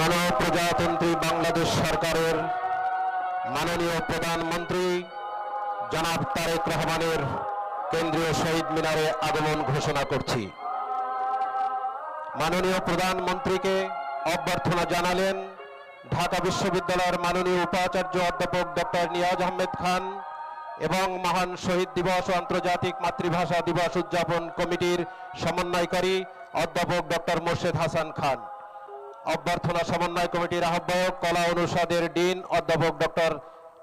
গণপ্রজাতন্ত্রী বাংলাদেশ সরকারের মাননীয় প্রধানমন্ত্রী জনাব তারেক রহমানের কেন্দ্রীয় শহীদ মিনারে আগমন ঘোষণা করছি। মাননীয় প্রধানমন্ত্রীকে অভ্যর্থনা জানালেন ঢাকা বিশ্ববিদ্যালয়ের মাননীয় উপাচার্য অধ্যাপক ডক্টর নিয়াজ আহমেদ খান এবং মহান শহীদ দিবস ও আন্তর্জাতিক মাতৃভাষা দিবস উদযাপন কমিটির সমন্বয়কারী অধ্যাপক ডক্টর মোর্শেদ হাসান খান। অভ্যর্থনা সমন্বয় কমিটির আহ্বায়ক কলা অনুষদের ডিন অধ্যাপক ডক্টর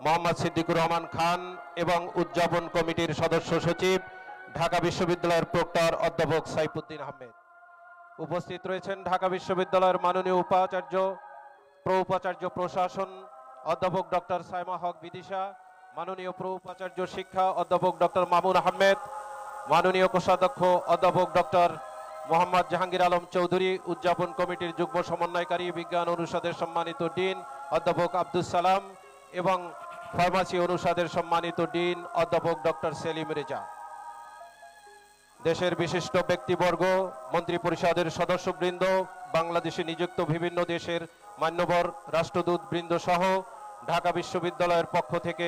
মোহাম্মদ সিদ্দিকুর রহমান খান এবং উদযাপন কমিটির সদস্য সচিব ঢাকা বিশ্ববিদ্যালয়ের প্রক্টর অধ্যাপক সাইফুদ্দিন আহমেদ। উপস্থিত রয়েছেন ঢাকা বিশ্ববিদ্যালয়ের মাননীয় উপাচার্য প্রোপাচার্য প্রশাসন অধ্যাপক ডক্টর সাইমা হক বিদিশা, মাননীয় প্রোপাচার্য শিক্ষা অধ্যাপক ডক্টর মামুন আহমেদ, মাননীয় কোষাধ্যক্ষ অধ্যাপক ডক্টর মোহাম্মদ জাহাঙ্গীর আলম চৌধুরী, উদযাপন কমিটির যুগ্ম সমন্বয়কারী বিজ্ঞান অনুষদের সম্মানিত ডিন অধ্যাপক আব্দুস সালাম এবং ফার্মাসি অনুষদের সম্মানিত ডিন অধ্যাপক ডক্টর সেলিম রেজা। দেশের বিশিষ্ট ব্যক্তিবর্গ, মন্ত্রী পরিষদের সদস্যবৃন্দ, বাংলাদেশে নিযুক্ত বিভিন্ন দেশের মান্যবর রাষ্ট্রদূত বৃন্দ সহ ঢাকা বিশ্ববিদ্যালয়ের পক্ষ থেকে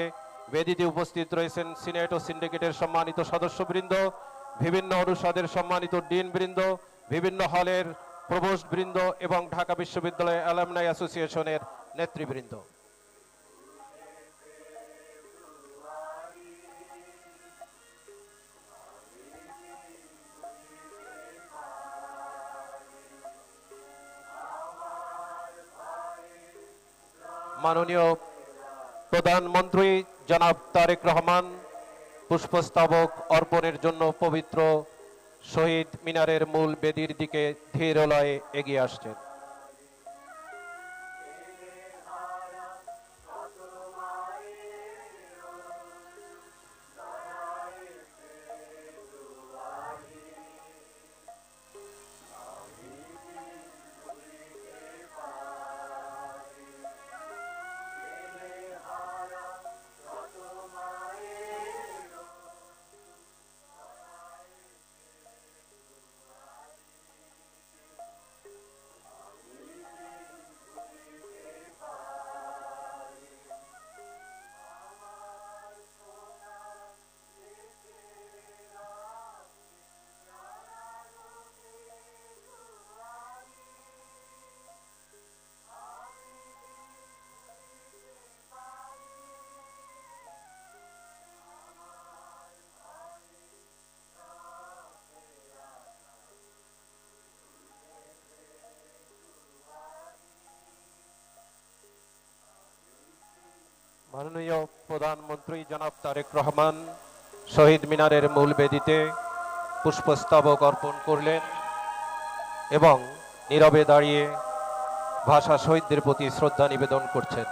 বেদিতে উপস্থিত রয়েছেন সিনেট ও সিন্ডিকেটের সম্মানিত সদস্যবৃন্দ, বিভিন্ন অনুষদের সম্মানিত ডিনবৃন্দ, বিভিন্ন হলের প্রভোস্ট বৃন্দ এবং ঢাকা বিশ্ববিদ্যালয় অ্যালামনাই অ্যাসোসিয়েশনের নেতৃবৃন্দ। মাননীয় প্রধানমন্ত্রী জনাব তারেক রহমান পুষ্পস্তবক অর্পণের জন্য পবিত্র শহীদ মিনারের মূল বেদির দিকে ধীর লয়ে এগিয়ে আসছেন। মাননীয় প্রধানমন্ত্রী জনাব তারেক রহমান শহীদ মিনারের মূল বেদিতে পুষ্পস্তবক অর্পণ করলেন এবং নীরবে দাঁড়িয়ে ভাষা শহীদদের প্রতি শ্রদ্ধা নিবেদন করছেন।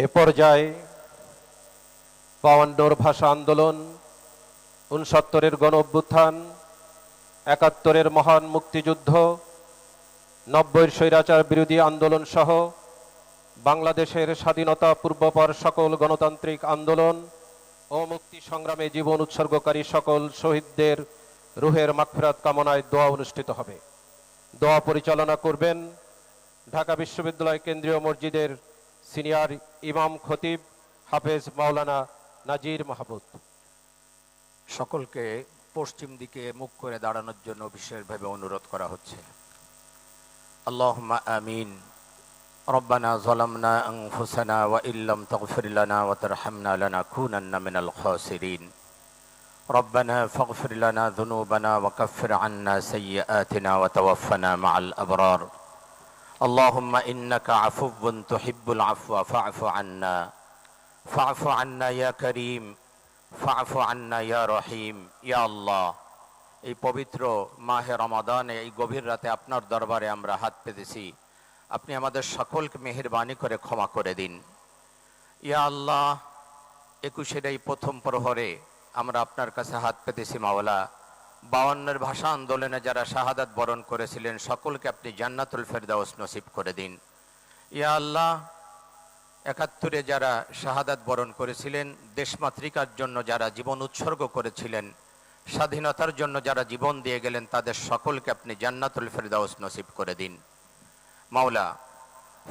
এ পর্যায়ে ৫২ ভাষা আন্দোলন, ৬৯-এর গণ অভ্যুত্থান, ৭১-এর মহান মুক্তিযুদ্ধ, ৯০-এর স্বৈরাচার বিরোধী আন্দোলন সহ বাংলাদেশের স্বাধীনতা পূর্বপর সকল গণতান্ত্রিক আন্দোলন ও ও মুক্তি সংগ্রামে জীবন উৎসর্গকারী সকল শহীদদের রুহের মাগফিরাত কামনায় দোয়া অনুষ্ঠিত হবে। দোয়া পরিচালনা করবেন ঢাকা বিশ্ববিদ্যালয় কেন্দ্রীয় মসজিদের সিনিয়র ইমাম খতিব হাফেজ মাওলানা নাজির মাহমুদ। সকলকে পশ্চিম দিকে মুখ করে দাঁড়ানোর জন্য বিশেষভাবে অনুরোধ করা হচ্ছে। আল্লাহুম্মা আমিন। রব্বানা যালামনা আনফুসানা ওয়া ইল্লাম তাগফির লানা ওয়া তারহামনা লানাকুনান্না মিনাল খাসিরিন। রব্বানা ফাগফির লানা যুনুবানা ওয়া কাফির আন্না সাইয়্যাতিনা ওয়া তাওয়াফানা মাআল আবরার। আল্লাহুম্মা ইন্নাকা আফুউন তুহিব্বুল আফওয়া ফা'ফু আন্না ফা'ফু আন্না ইয়া কারীম ফা'ফু আন্না ইয়া রহিম। ইয়া আল্লাহ, এই পবিত্র মাহে রমাদানে এই গভীর রাতে আপনার দরবারে আমরা হাত পেতেছি, আপনি আমাদের সকলকে মেহেরবানি করে ক্ষমা করে দিন। ইয়া আল্লাহ, 21-এর এই প্রথম প্রহরে আমরা আপনার কাছে হাত পেতেছি মাওলা। 52-এর ভাষা আন্দোলনে যারা শাহাদাত বরণ করেছিলেন সকলকে আপনি জান্নাতুল ফেরদাউস নসিব করে দিন। ইয়া আল্লাহ, 71-এ যারা শাহাদাত বরণ করেছিলেন, দেশমাতৃকার জন্য যারা জীবন উৎসর্গ করেছিলেন, স্বাধীনতার জন্য যারা জীবন দিয়ে গেলেন, তাদের সকলকে আপনি জান্নাতুল ফেরদাউস নসিব করে দিন। মাওলা,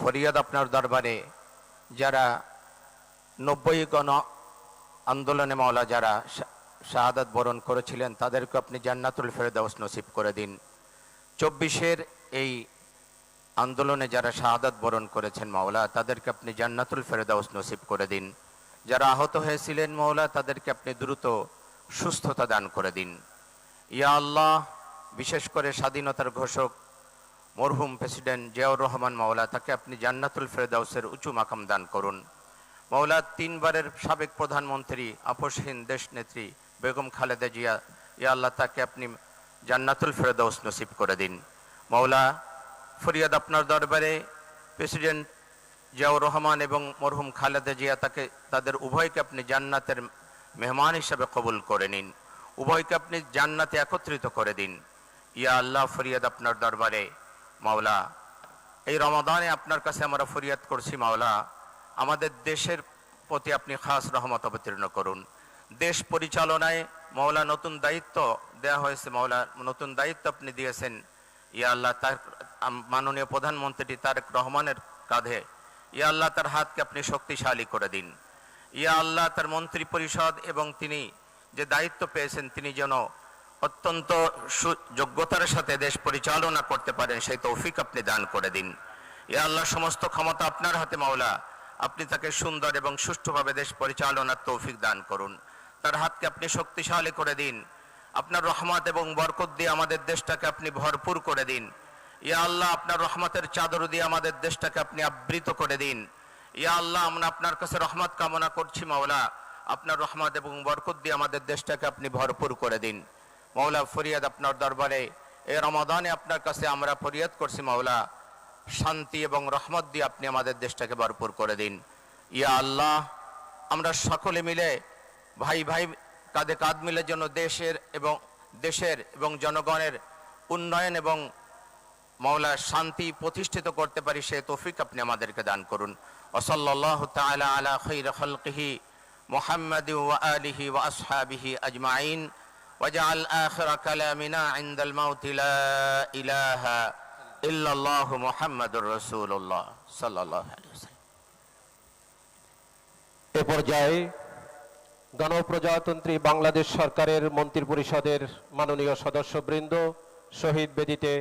ফরিয়াদ আপনার দরবারে যারা 90 গণ আন্দোলনে মাওলা যারা শাহাদাত বরণ করেছিলেন তাদেরকে আপনি জান্নাতুল ফেরদাউস নসিব করে দিন। 24-এর এই আন্দোলনে যারা শাহাদাত বরণ করেছেন মাওলা, তাদেরকে আপনি জান্নাতুল ফেরদাউস নসিব করে দিন। যারা আহত হয়েছিলেন মাওলা, তাদেরকে আপনি দ্রুত সুস্থতা দান করে দিন। ইয়া আল্লাহ, বিশেষ করে স্বাধীনতার ঘোষক মরহুম প্রেসিডেন্ট জিয়াউর রহমান মাওলা, তাকে আপনি জান্নাতুল ফেরদাউসের উঁচু মাকাম দান করুন। মাওলা, 3 বারের সাবেক প্রধানমন্ত্রী আপসহীন দেশ নেত্রী বেগম খালেদা জিয়া, ইয়া আল্লাহ, তাকে আপনি জান্নাতুল ফেরদাউস নসিব করে দিন। মাওলা, ফরিয়াদ আপনার দরবারে প্রেসিডেন্ট জিয়াউর রহমান এবং মরহুম খালেদা জিয়া, তাদের উভয়কে আপনি জান্নাতের মেহমান হিসাবে কবুল করে নিন, উভয়কে আপনি জান্নাতে একত্রিত করে দিন। ইয়া আল্লাহ, ফরিয়াদ আপনার দরবারে মাওলা, এই রমাদানে আপনার কাছে আমরা ফরিয়াদ করছি মাওলা, আমাদের দেশের প্রতি আপনি খাস রহমত অবতীর্ণ করুন। দেশ পরিচালনায় মাওলা নতুন দায়িত্ব দেয়া হয়েছে মাওলা, নতুন দায়িত্ব আপনি দিয়েছেন। ইয়া আল্লাহ, তার মাননীয় প্রধানমন্ত্রী তারেক রহমানের কাঁধে, ইয়া আল্লাহ, তার হাতকে আপনি শক্তিশালী করে দিন। ইয়া আল্লাহ, তার মন্ত্রী পরিষদ এবং তিনি যে দায়িত্ব পেয়েছেন তিনি যেন অত্যন্ত যোগ্যতার সাথে দেশ পরিচালনা করতে পারেন, সেই তৌফিক আপনি দান করে দিন। ইয়া আল্লাহ, সমস্ত ক্ষমতা আপনার হাতে মাওলা, আপনি তাকে সুন্দর এবং সুষ্ঠুভাবে দেশ পরিচালনার তৌফিক দান করুন। তার হাতকে আপনি শক্তিশালী করে দিন। আপনার রহমত এবং বরকত দিয়ে আমাদের দেশটাকে আপনি ভরপুর করে দিন। ইয়া আল্লাহ, আপনার রহমতের চাদর দিয়ে আমাদের দেশটাকে আপনি আবৃত করে দিন। ইয়া আল্লাহ, আমরা আপনার কাছে রহমত কামনা করছি মাওলা, আপনার রহমত এবং বরকত দিয়ে আমাদের দেশটাকে আপনি ভরপুর করে দিন। মাওলা, ফরিয়াদ আপনার দরবারে এই রমাদানে আপনার কাছে আমরা ফরিয়াদ করছি মাওলা, শান্তি এবং রহমত দিয়ে আপনি আমাদের দেশটাকে ভরপুর করে দিন। ইয়া আল্লাহ, আমরা সকলে মিলে ভাই ভাই কাঁধে কাঁধ মিলে যেন দেশের এবং জনগণের উন্নয়ন এবং মাওলা শান্তি প্রতিষ্ঠিত করতে পারি, সে তৌফিক আপনি আমাদেরকে দান করুন। ওয়াসাল্লাল্লাহু তাআলা আলা খায়রি খালকিহি মুহাম্মাদি ওয়া আলিহি ওয়া আসহাবিহি আজমাইন ওয়াজআল আখিরা কালামিনা ইনদাল মাউতি লা ইলাহা ইল্লাল্লাহু মুহাম্মাদুর রাসূলুল্লাহ সাল্লাল্লাহু আলাইহি ওয়াসাল্লাম। এ পর্যায়ে গণপ্রজাতন্ত্রী বাংলাদেশ সরকারের মন্ত্রিপরিষদের মাননীয় সদস্যবৃন্দ শহীদ বেদিতে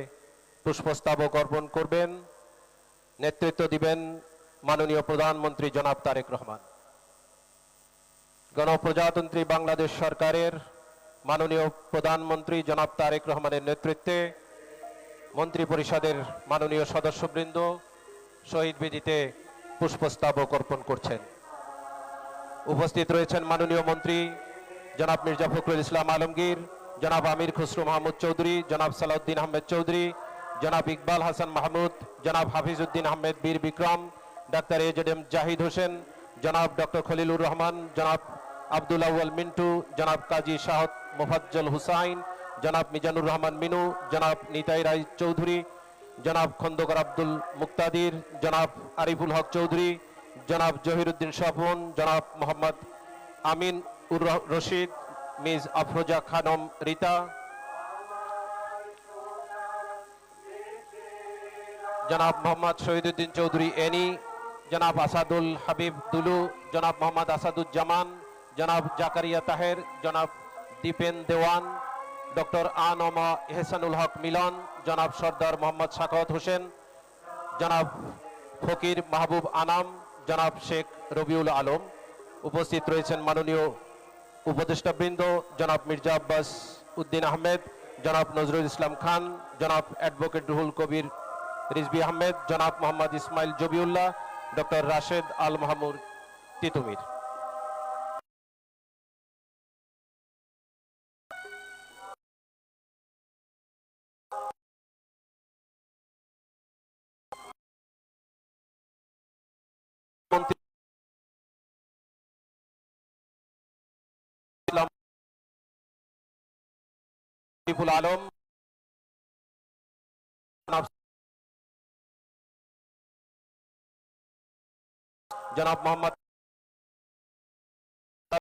পুষ্পস্তবক অর্পণ করবেন। নেতৃত্ব দিবেন মাননীয় প্রধানমন্ত্রী জনাব তারেক রহমান। গণপ্রজাতন্ত্রী বাংলাদেশ সরকারের মাননীয় প্রধানমন্ত্রী জনাব তারেক রহমানের নেতৃত্বে মন্ত্রিপরিষদের মাননীয় সদস্যবৃন্দ শহীদ বেদিতে পুষ্পস্তবক অর্পণ করছেন। উপস্থিত রয়েছেন মাননীয় মন্ত্রী জনাব মির্জা ফখরুল ইসলাম আলমগীর, জনাব আমির খসরু মাহমুদ চৌধুরী, জনাব সালাউদ্দিন আহমেদ চৌধুরী, জনাব ইকবাল হাসান মাহমুদ, জনাব হাফিজউদ্দিন আহমেদ বীর বিক্রম, ডাক্তার এজেডএম জাহিদ হোসেন, জনাব ডক্টর খলিলুর রহমান, জনাব আব্দুল আউয়াল মিন্টু, জনাব কাজী শাহত মোফাজ্জল হুসাইন, জনাব মিজানুর রহমান মিনু, জনাব নিতাই রায় চৌধুরী, জনাব খন্দকার আব্দুল মুক্তাদির, জনাব আরিফুল হক চৌধুরী, জনাব জহিরুদ্দিন স্বপন, জনাব মোহাম্মদ আমিন রশিদ, মিস আফরোজা খানম রিতা, জনাব মোহাম্মদ শহীদুদ্দিন চৌধুরী এনি, জনাব আসাদুল হাবিব দুলু, জনাব মোহাম্মদ আসাদুজ্জামান, জনাব জাকারিয়া তাহের, জনাব দীপেন দেওয়ান, ডক্টর আনমা এহসানুল হক মিলন, জনাব সর্দার মোহাম্মদ সাখাওয়াত হোসেন, জনাব ফকির মাহবুব আনাম, জনাব শেখ রবিউল আলম। উপস্থিত রয়েছেন মাননীয় উপদেষ্টাবৃন্দ জনাব মির্জা আব্বাস উদ্দিন আহমেদ, জনাব নজরুল ইসলাম খান, জনাব অ্যাডভোকেট রুহুল কবির রিজভী আহমেদ, জনাব মোহাম্মদ ইসমাইল জবিউল্লাহ, ডক্টর রাশেদ আল মাহমুদ তিতুমির। মন্ত্রী শরীফুল আলম, জনাব মোহাম্মদ